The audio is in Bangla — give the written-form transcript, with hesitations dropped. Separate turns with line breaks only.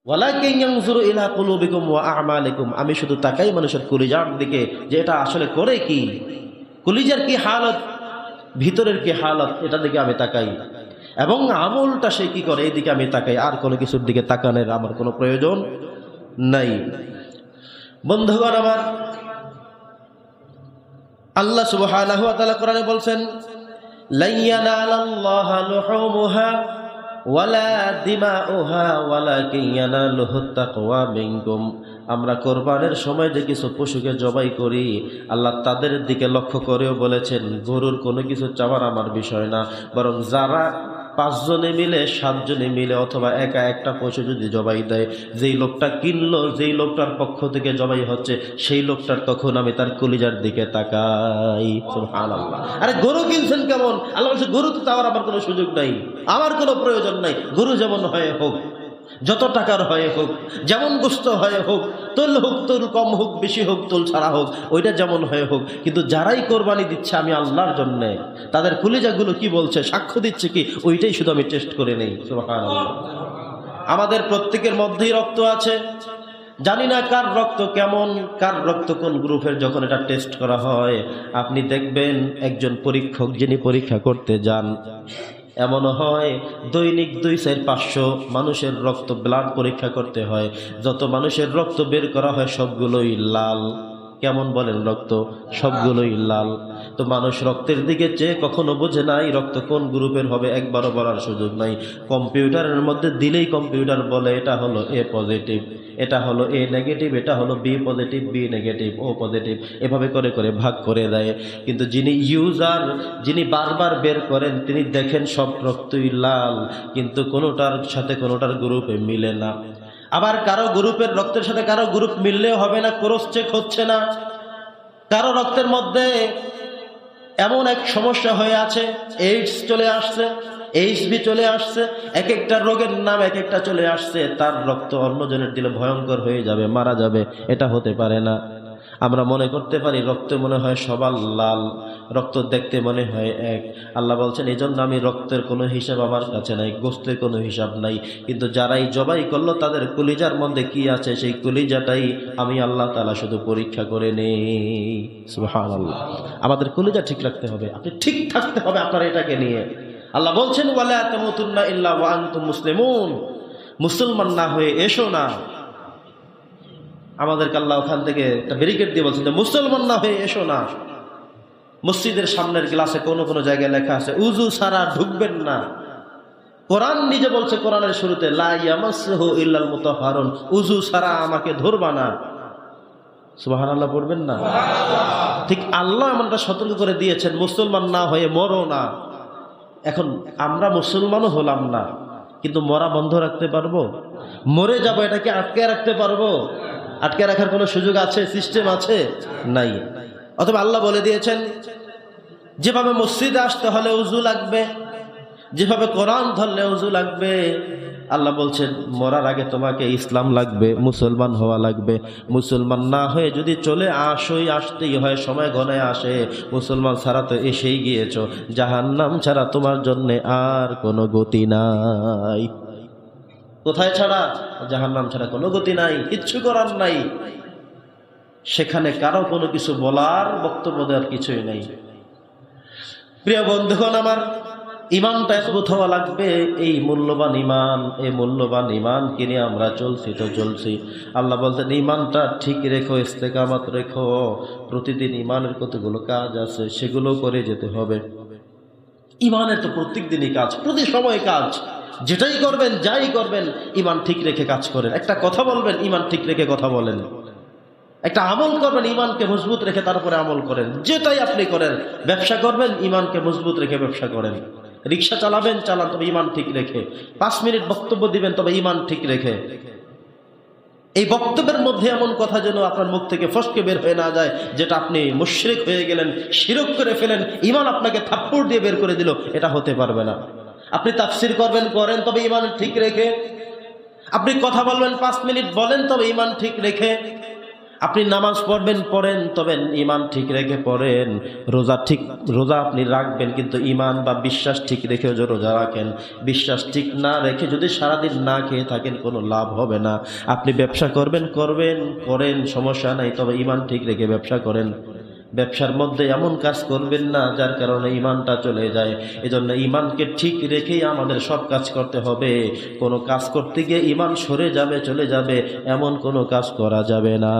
ওয়ালাকিন ইয়ানজুরু ইলা কুলুবিকুম ওয়া আ'মালিকুম, আমি শুধু তাকাই মানুষের কলিজার দিকে যে এটা আসলে করে কি, কলিজার কি হালত, ভিতরের কি হালত, এটা দিকে আমি তাকাই, এবং আমলটা সে কি করে এদিকে আমি তাকাই। আর কোনো কিছুর দিকে তাকানোর আমার কোনো প্রয়োজন নাই। বন্ধুগণ আমার, আল্লাহ সুবহানাহু ওয়া তাআলা কোরআনে বলছেন, লা ইয়ানালাল্লাহা লুহুমুহা ওয়ালা দিমাউহা ওয়ালাকিন ইয়ানালুহুত তাকওয়া মিনকুম। আমরা কোরবানের সময় যে কিছু পশুকে জবাই করি, আল্লাহ তাদের দিকে লক্ষ্য করেও বলেছেন গরুর কোনো কিছু চাওয়ার আমার বিষয় না, বরং যারা 5 জনে মিলে 7 জনে মিলে অথবা একা একটা পশু যদি জবাই দেয়, যেই লোকটা কিনলো, যেই লোকটার পক্ষ থেকে জবাই হচ্ছে, সেই লোকটার তখন আমি তার কলিজার দিকে তাকাই। সুবহানাল্লাহ। আরে গরু কিনছেন কেমন? আল্লাহ বলছে গরু তো চাওয়ার আমার কোনো সুযোগ নাই, আমার কোনো প্রয়োজন নাই। গরু যেমন হয় হোক, যত টাকার হয় হোক, যেমন গোস্ত হয় হোক, তোল হোক, তোল কম হোক, বেশি হোক, তোল ছাড়া হোক, ওইটা যেমন হয় হোক, কিন্তু যারাই কোরবানি দিচ্ছে আমি আল্লাহর জন্য, তাদের কলিজাগুলো কি বলছে, সাক্ষ্য দিচ্ছে কি, ওইটাই শুধু আমি টেস্ট করে নেই। সুবহানাল্লাহ। আমাদের প্রত্যেকের মধ্যেই রক্ত আছে, জানি না কার রক্ত কেমন, কার রক্ত কোন গ্রুপের। যখন এটা টেস্ট করা হয়, আপনি দেখবেন একজন পরীক্ষক যিনি পরীক্ষা করতে যান, এমন হয় দৈনিক 200-500 মানুষের রক্ত, ব্লাড পরীক্ষা করতে হয়। যত মানুষের রক্ত বের করা হয় সবগুলোই লাল। কেমন বলেন রক্ত? সবগুলোই লাল। তো মানুষ রক্তের দিকে চেয়ে কখনো বোঝে না এই রক্ত কোন গ্রুপের হবে, একবারও বলার সুযোগ নাই। কম্পিউটারের মধ্যে দিলেই কম্পিউটার বলে এটা হলো এ পজিটিভ, এটা হলো এ নেগেটিভ, এটা হলো বি পজিটিভ, বি নেগেটিভ, ও পজিটিভ, এভাবে করে করে ভাগ করে দেয়। কিন্তু যিনি ইউজার, যিনি বারবার বের করেন, তিনি দেখেন সব রক্তই লাল, কিন্তু কোনোটার সাথে কোনোটার গ্রুপে মিলে না। আবার কারো গ্রুপের রক্তের সাথে কারো গ্রুপ মিললেও হবে না, ক্রস চেক হচ্ছে না। কারো রক্তের মধ্যে এমন এক সমস্যা হয়ে আছে, এইডস চলে আসছে, এইচবি চলে আসছে, এক একটা রোগের নাম এক একটা চলে আসছে, তার রক্ত অন্যজনের দিলে ভয়ঙ্কর হয়ে যাবে, মারা যাবে। এটা হতে পারে না। আমরা মনে করতে পারি রক্ত মনে হয় সবার লাল, রক্ত দেখতে মনে হয় এক। আল্লাহ বলছেন এই জন্য আমি রক্তের কোনো হিসাব আমার কাছে নাই, গোস্তের কোনো হিসাব নাই, কিন্তু যারাই জবাই করলো তাদের কলিজার মধ্যে কি আছে, সেই কলিজাটাই আমি আল্লাহ তাআলা শুধু পরীক্ষা করে নেই। সুবহানাল্লাহ। আমাদের কলিজা ঠিক রাখতে হবে, আপনি ঠিক থাকতে হবে আপনার এটাকে নিয়ে। আল্লাহ বলছেন ওয়ালা তামুতুন্না ইল্লা ওয়া আনতুম মুসলিমুন, মুসলমান না হয়ে এসো না। আমাদেরকে আল্লাহ ওখান থেকে একটা ব্যারিকেড দিয়ে বলছেন যে মুসলমান না হয়ে এসো না। মসজিদের সামনের গ্লাসে কোনো কোনো জায়গায় লেখা আছে উযু ছাড়া ঢুকবেন না। কোরআন নিজে বলছে কোরআনের শুরুতে লা ইয়ামাসসুহু ইল্লাল মুতাহহারুন, উযু ছাড়া আমাকে ধরবা না। সুবহানাল্লাহ পড়বেন না? ঠিক আল্লাহ আমাদের সতর্ক করে দিয়েছেন মুসলমান না হয়ে মরো না। এখন আমরা মুসলমানও হলাম না, কিন্তু মরা বন্ধ রাখতে পারবো? মরে যাবো, এটাকে আটকে রাখতে পারবো? আটকে রাখার কোনো সুযোগ আছে, সিস্টেম আছে? নাই। অথবা আল্লাহ বলে দিয়েছেন যেভাবে মসজিদে আসতে হলে উযু লাগবে, যেভাবে কোরআন ধরলে উযু লাগবে, আল্লাহ বলছেন মরার আগে তোমাকে ইসলাম লাগবে, মুসলমান হওয়া লাগবে। মুসলমান না হয়ে যদি চলে আসতেই হয়, সময় ঘনায় আসে, মুসলমান ছাড়া তো এসেই গিয়েছো, জাহান্নাম ছাড়া তোমার জন্য আর কোনো গতি নাই। কোথায় ছাড়া? জাহান্নাম ছাড়া কোনো গতি নাই, কিচ্ছু করার নাই। সেখানে কারো কোনো কিছু বলার, বক্তব্য দেওয়ার কিছুই নাই। প্রিয় বন্ধুগণ আমার, ইমানটা মজবুত হওয়া লাগবে। এই মূল্যবান ইমান, এই মূল্যবান ইমান কিনে আমরা চলছি তো চলছি। আল্লাহ বলতেন ইমানটা ঠিক রেখো, ইস্তেকামত রেখো। প্রতিদিন ইমানের কতগুলো কাজ আছে, সেগুলো করে যেতে হবে। ইমানের তো প্রত্যেক দিনই কাজ, প্রতি সময় কাজ। যেটাই করবেন, যাই করবেন, ইমান ঠিক রেখে কাজ করেন। একটা কথা বলবেন, ইমান ঠিক রেখে কথা বলেন। একটা আমল করবেন, ইমানকে মজবুত রেখে তারপরে আমল করেন। যেটাই আপনি করেন, ব্যবসা করবেন, ইমানকে মজবুত রেখে ব্যবসা করেন। রিক্সা চালাবেন, চালান, তবে ইমান ঠিক রেখে। 5 মিনিট বক্তব্য দিবেন, তবে ইমান ঠিক রেখে। এই বক্তব্যের মধ্যে এমন কথা যেন আপনার মুখ থেকে ফসকে বের হয়ে না যায় যেটা আপনি মুশরিক হয়ে গেলেন, শিরক করে ফেলেন, ইমান আপনাকে থাপ্পড় দিয়ে বের করে দিল। এটা হতে পারবে না। আপনি তাফসীর করবেন, করেন, তবে ইমান ঠিক রেখে। আপনি কথা বলবেন, 5 মিনিট বলেন, তবে ইমান ঠিক রেখে। আপনি নামাজ পড়বেন পড়েন, তবে ইমান ঠিক রেখে পড়েন। রোজা আপনি রাখবেন, কিন্তু ইমান বা বিশ্বাস ঠিক রেখে যে রোজা রাখেন। বিশ্বাস ঠিক না রেখে যদি সারাদিন না খেয়ে থাকেন, কোনো লাভ হবে না। আপনি ব্যবসা করেন, সমস্যা নাই, তবে ইমান ঠিক রেখে ব্যবসা করেন। ব্যবসার মধ্যে এমন কাজ করবেন না যার কারণে ইমানটা চলে যায়। এজন্য ইমানকে ঠিক রেখেই আমাদের সব কাজ করতে হবে। কোনো কাজ করতে গিয়ে ইমান সরে যাবে, চলে যাবে, এমন কোনো কাজ করা যাবে না।